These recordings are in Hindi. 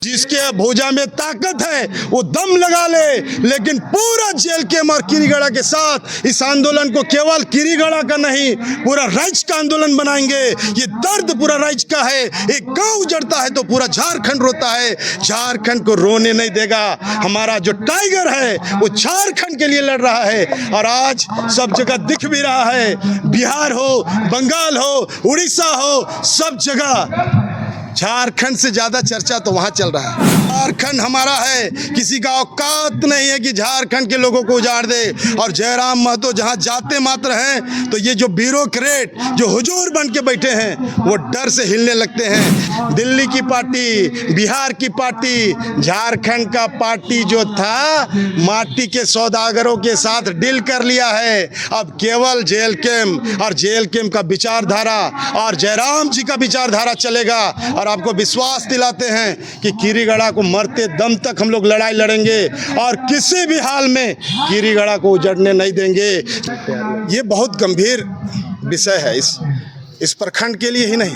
जिसके भुजा में ताकत है वो दम लगा ले, लेकिन पूरा जेल के और किरीगड़ा के साथ इस आंदोलन को केवल किरीगड़ा का नहीं पूरा राज्य का आंदोलन बनाएंगे। ये दर्द पूरा राज्य का है। एक गांव उजड़ता है तो पूरा झारखंड रोता है। झारखंड को रोने नहीं देगा। हमारा जो टाइगर है वो झारखंड के लिए लड़ रहा है और आज सब जगह दिख भी रहा है। बिहार हो, बंगाल हो, उड़ीसा हो, सब जगह झारखंड से ज्यादा चर्चा तो वहां चल रहा है। झारखंड हमारा है, किसी का औकात नहीं है कि झारखंड के लोगों को उजाड़ दे। और जयराम महतो जहां जाते मात्र हैं तो ये जो ब्यूरोक्रेट जो हुजूर बन के बैठे हैं वो डर से हिलने लगते हैं। दिल्ली की पार्टी, बिहार की पार्टी, झारखंड का पार्टी जो था माटी के सौदागरों के साथ डील कर लिया है। अब केवल जेल कैंप और जेल कैंप का विचारधारा और जयराम जी का विचारधारा चलेगा। और आपको विश्वास दिलाते हैं कि किरीगड़ा को मरते दम तक हम लोग लड़ाई लड़ेंगे और किसी भी हाल में किरीगड़ा को उजड़ने नहीं देंगे। ये बहुत गंभीर विषय है इस प्रखंड के लिए ही नहीं,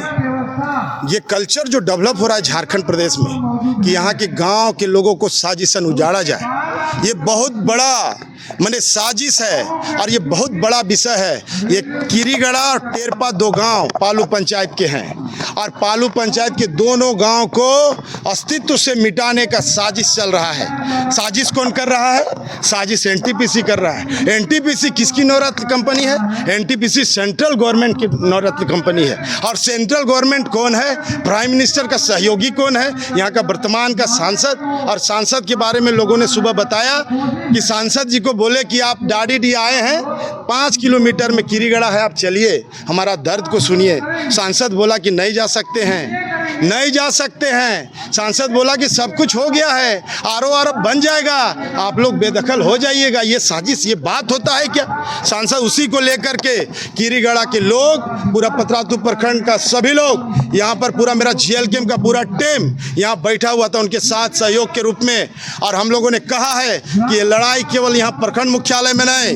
ये कल्चर जो डेवलप हो रहा है झारखंड प्रदेश में कि यहाँ के गांव के लोगों को साजिशन उजाड़ा जाए, ये बहुत बड़ा माने साजिश है और ये बहुत बड़ा विषय है। ये किरीगड़ा और टेरपा दो गांव पालू पंचायत के हैं और पालू पंचायत के दोनों गांव को अस्तित्व से मिटाने का साजिश चल रहा है। साजिश कौन कर रहा है? साजिश एनटीपीसी कर रहा है। एनटीपीसी किसकी नवरत्न कंपनी है? एनटीपीसी सेंट्रल गवर्नमेंट की नवरत्न कंपनी है। और सेंट्रल गवर्नमेंट कौन है? प्राइम मिनिस्टर का सहयोगी कौन है? यहाँ का वर्तमान का सांसद। और सांसद के बारे में लोगों ने सुबह बताया कि सांसद जी को बोले कि आप डाडी आए हैं, 5 किलोमीटर में किरीगड़ा है, आप चलिए हमारा दर्द को सुनिए। सांसद बोला कि नहीं जा सकते हैं, नहीं जा सकते हैं। सांसद बोला कि सब कुछ हो गया है, आरओ बन जाएगा, आप लोग बेदखल हो जाइएगा। ये साजिश, ये बात होता है क्या? सांसद उसी को लेकर के किरीगड़ा के लोग, पूरा पतरातू प्रखंड का सभी लोग, यहाँ पर पूरा मेरा जेल कैंप का पूरा टीम यहाँ बैठा हुआ था उनके साथ सहयोग के रूप में। और हम लोगों ने कहा है कि ये लड़ाई केवल यहाँ प्रखंड मुख्यालय में नहीं,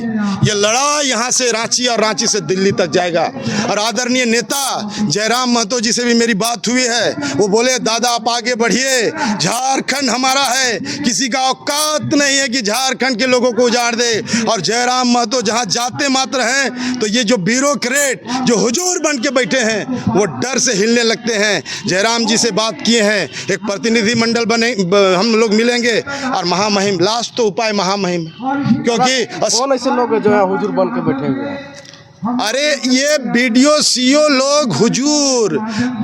ये लड़ाई यहाँ से रांची और रांची से दिल्ली तक जाएगा। और आदरणीय नेता जयराम महतो जी से भी मेरी बात हुई है, वो बोले दादा आप आगे बढ़िए, झारखंड हमारा है, किसी का औकात नहीं है कि झारखंड के लोगों को उजाड़ दे। और जयराम महतो जहां जाते मात्र हैं तो ये जो ब्यूरोक्रेट जो हुजूर बन के बैठे हैं वो डर से हिलने लगते हैं। जयराम जी से बात किए हैं, एक प्रतिनिधि मंडल बने, हम लोग मिलेंगे और महामहिम लास्ट तो उपाय महामहिम, क्योंकि कौन ऐसे लोग जो है हुजूर बन के बैठे हुए हैं? अरे ये बीडीओ सीओ लोग हुजूर,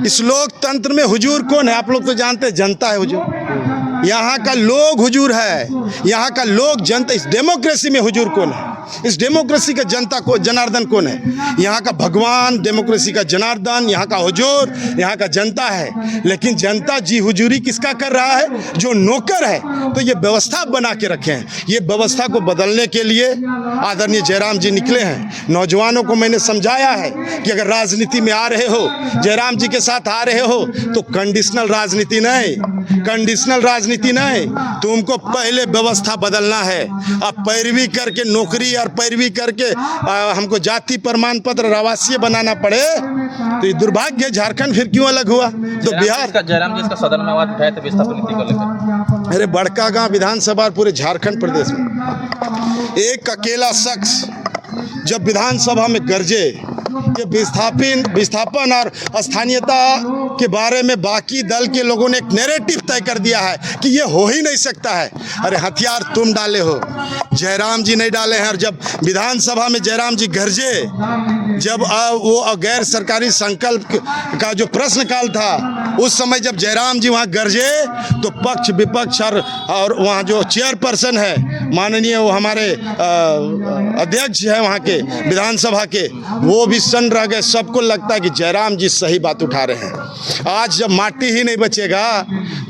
इस लोकतंत्र में हुजूर कौन है? आप लोग तो जानते हैं, जनता है हुजूर। यहाँ का लोग हुजूर है, यहाँ का लोग जनता। इस डेमोक्रेसी में हुजूर कौन है? इस डेमोक्रेसी का जनता को जनार्दन कौन है? यहाँ का भगवान, डेमोक्रेसी का जनार्दन, यहाँ का हुजूर, यहाँ का जनता है। लेकिन जनता जी हुजूरी किसका कर रहा है? जो नौकर है। तो ये व्यवस्था बना के रखे हैं, ये व्यवस्था को बदलने के लिए आदरणीय जयराम जी निकले हैं। नौजवानों को मैंने समझाया है कि अगर राजनीति में आ रहे हो, जयराम जी के साथ आ रहे हो तो कंडीशनल राजनीति नहीं, कंडीशनल राजनीति नहीं, तुमको पहले व्यवस्था बदलना है। अब पैरवी करके नौकरी और पैरवी करके हमको जाति प्रमाण पत्र आवासीय बनाना पड़े तो ये दुर्भाग्य। झारखंड फिर क्यों अलग हुआ? तो बिहार का जयराम जी इसका सदन में आवाज उठाए थे विस्थापन नीति को लेकर। अरे बड़का गांव विधानसभा पूरे झारखंड प्रदेश में एक अकेला शख्स जब विधानसभा में गरजे, ये विस्थापन और स्थानीयता के बारे में बाकी दल के लोगों ने एक नैरेटिव तय कर दिया है कि ये हो ही नहीं सकता है। अरे हथियार तुम डाले हो, जयराम जी नहीं डाले हैं। और जब विधानसभा में जयराम जी गरजे, जब वो गैर सरकारी संकल्प का जो प्रश्नकाल था, उस समय जब जयराम जी वहाँ गरजे तो पक्ष विपक्ष और वहाँ जो चेयरपर्सन है माननीय वो हमारे अध्यक्ष है वहाँ के विधानसभा के, वो भी सन्न रह गए। सबको लगता है कि जयराम जी सही बात उठा रहे हैं। आज जब माटी ही नहीं बचेगा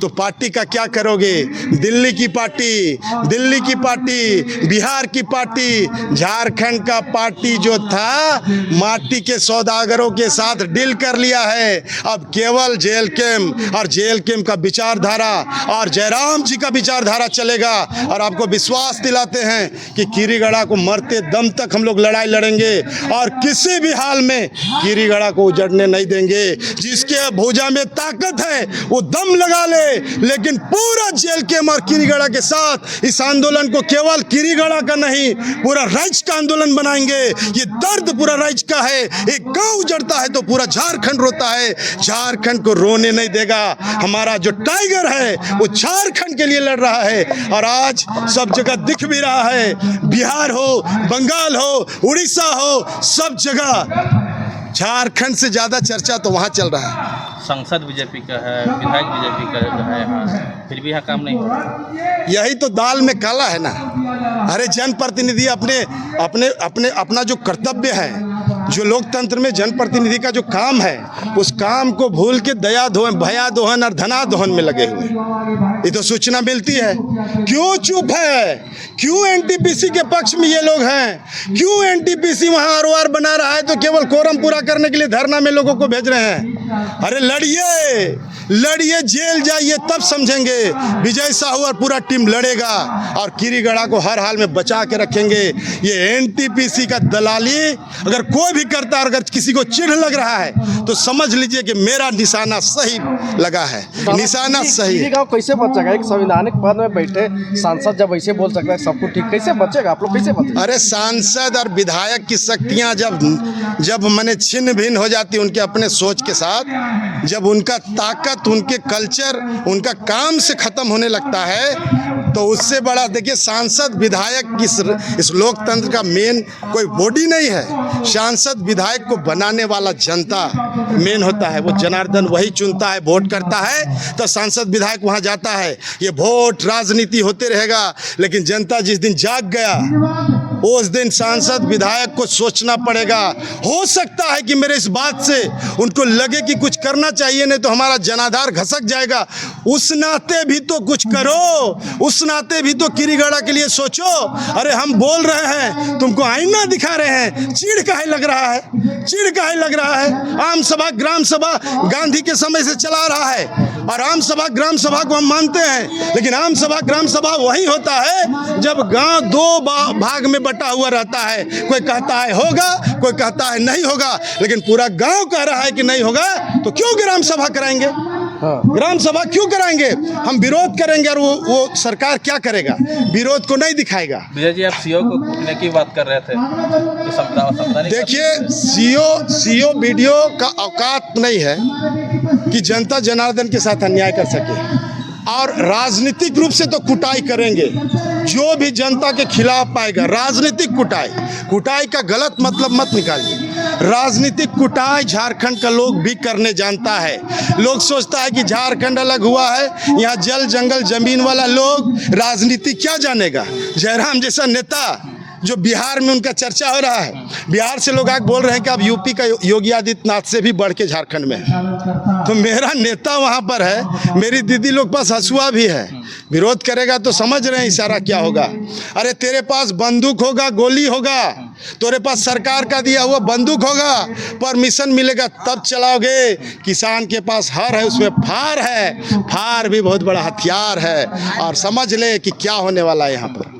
तो पार्टी का क्या करोगे? दिल्ली की पार्टी, दिल्ली की पार्टी, बिहार की पार्टी, झारखंड का पार्टी जो था माटी के सौदागरों के साथ डील कर लिया है। अब केवल जेल कैंप और जेल कैंप का विचारधारा और जयराम जी का विचारधारा चलेगा। और आपको विश्वास दिलाते हैं कि किरीगड़ा को मरते दम तक हम लोग लड़ाई लड़ेंगे और किसी भी हाल में कीरीगढ़ा को उजड़ने नहीं देंगे। जिसके भुजा में ताकत है वो दम लगा ले, लेकिन पूरा जेल कैंप और कीरीगढ़ा के साथ इस आंदोलन को केवल कीरीगढ़ा का नहीं पूरा राज्य का आंदोलन बनाएंगे। ये दर्द पूरा राज्य का है। एक गांव उजड़ता है तो पूरा झारखंड रोता है, झारखंड को रोने नहीं देगा। हमारा जो टाइगर है वो झारखंड के लिए लड़ रहा है और आज सब जगह दिख भी रहा है। बिहार हो, बंगाल हो, उड़ीसा हो, सब जगह झारखंड से ज्यादा चर्चा तो वहां चल रहा है। संसद बीजेपी का है, विधायक बीजेपी का है यहाँ, फिर भी यहाँ काम नहीं हो रहा। यही तो दाल में काला है ना। अरे जनप्रतिनिधि अपना जो कर्तव्य है, जो लोकतंत्र में जनप्रतिनिधि का जो काम है, उस काम को भूल के दया दोहन, भया दोहन और धना दोहन में लगे हुए। ये तो सूचना मिलती है। क्यों चुप है? क्यों एनटीपीसी के पक्ष में ये लोग हैं? क्यों एनटीपीसी वहां आरओआर बना रहा है तो केवल कोरम पूरा करने के लिए धरना में लोगों को भेज रहे हैं? अरे लड़िए, जेल जाइए तब समझेंगे। विजय साहू और पूरा टीम लड़ेगा और कीरीगढ़ा को हर हाल में बचा के रखेंगे। ये एनटीपीसी का दलाली अगर कोई भी करता है, अगर किसी को चिढ़ लग रहा है तो समझ लीजिए कि मेरा निशाना सही लगा है। निशाना सही है। गाँव कैसे बचेगा? एक संवैधानिक पद में बैठे सांसद जब ऐसे बोल सकता है सब कुछ ठीक, कैसे बचेगा? आप लोग कैसे बचेगा? अरे सांसद और विधायक की शक्तियां जब माने छिन्न भिन्न हो जाती उनके अपने सोच के साथ, जब उनका ताकत, उनके कल्चर, उनका काम से खत्म होने लगता है तो उससे बड़ा देखिए सांसद विधायक इस लोकतंत्र का मेन कोई बॉडी नहीं है। सांसद विधायक को बनाने वाला जनता मेन होता है। वो जनार्दन वही चुनता है, वोट करता है तो सांसद विधायक वहां जाता है। ये वोट राजनीति होते रहेगा, लेकिन जनता जिस दिन जाग गया उस दिन सांसद विधायक को सोचना पड़ेगा। हो सकता है कि मेरे इस बात से उनको लगे कि कुछ करना चाहिए, नहीं तो हमारा जनाधार घसक जाएगा। उस नाते भी तो कुछ करो, उस नाते भी तो कीरीगढ़ा के लिए सोचो। अरे हम बोल रहे हैं, तुमको आईना दिखा रहे हैं, चिढ़ काहे लग रहा है? चिढ़ काहे लग रहा है? आम सभा, ग्राम सभा गांधी के समय से चला रहा है और आम सभा, ग्राम सभा को हम मानते हैं, लेकिन आम सभा, ग्राम सभा वही होता है जब गांव दो भाग में बटा हुआ रहता है। कोई कहता है होगा, कोई कहता है नहीं होगा, लेकिन पूरा गांव कह रहा है कि नहीं होगा तो क्यों ग्राम सभा कराएंगे? ग्राम सभा क्यों कराएंगे? हम विरोध करेंगे और वो सरकार क्या करेगा? विरोध को नहीं दिखाएगा। विजय जी, आप सीओ को कूटने की बात कर रहे थे तो समझा नहीं। देखिए सीओ वीडियो का औकात नहीं है कि जनता जनार्दन के साथ अन्याय कर सके, और राजनीतिक रूप से तो कुटाई करेंगे। जो भी जनता के खिलाफ पाएगा राजनीतिक कुटाई का गलत मतलब मत निकालिए। राजनीतिक कुटाई झारखंड का लोग भी करने जानता है। लोग सोचता है कि झारखंड अलग हुआ है, यहाँ जल जंगल जमीन वाला लोग राजनीति क्या जानेगा। जयराम जैसा नेता जो बिहार में उनका चर्चा हो रहा है, बिहार से लोग आगे बोल रहे हैं कि अब यूपी का योगी आदित्यनाथ से भी बढ़ के झारखंड में है। तो मेरा नेता वहां पर है, मेरी दीदी लोग पास हंसुआ भी है। विरोध करेगा तो समझ रहे हैं इशारा क्या होगा। अरे तेरे पास बंदूक होगा, गोली होगा, तेरे पास सरकार का दिया हुआ बंदूक होगा, परमिशन मिलेगा तब चलाओगे। किसान के पास हर है, उसमें फार है, फार भी बहुत बड़ा हथियार है। और समझ ले कि क्या होने वाला है यहाँ पर।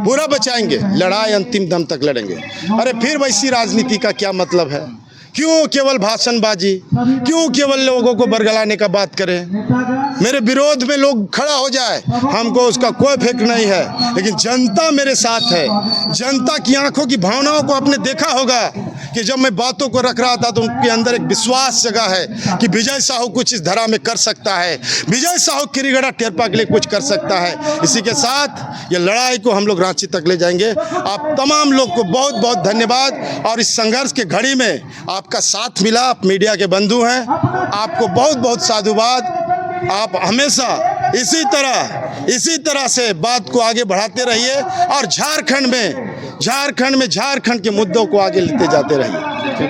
पूरा बचाएंगे, लड़ाई अंतिम दम तक लड़ेंगे। अरे फिर वैसी राजनीति का क्या मतलब है? क्यों केवल भाषणबाजी? क्यों केवल लोगों को बरगलाने का बात करें? मेरे विरोध में लोग खड़ा हो जाए, हमको उसका कोई फिक्र नहीं है, लेकिन जनता मेरे साथ है। जनता की आंखों की भावनाओं को आपने देखा होगा कि जब मैं बातों को रख रहा था तो उनके अंदर एक विश्वास जगा है कि विजय साहू कुछ इस धरा में कर सकता है, विजय साहू कीरीगढ़ा टेरपा के लिए कुछ कर सकता है। इसी के साथ ये लड़ाई को हम लोग रांची तक ले जाएंगे। आप तमाम लोग को बहुत बहुत धन्यवाद। और इस संघर्ष के घड़ी में आपका साथ मिला, आप मीडिया के बंधु हैं, आपको बहुत बहुत साधुवाद। आप हमेशा इसी तरह से बात को आगे बढ़ाते रहिए और झारखंड में झारखंड के मुद्दों को आगे लेते जाते रहिए।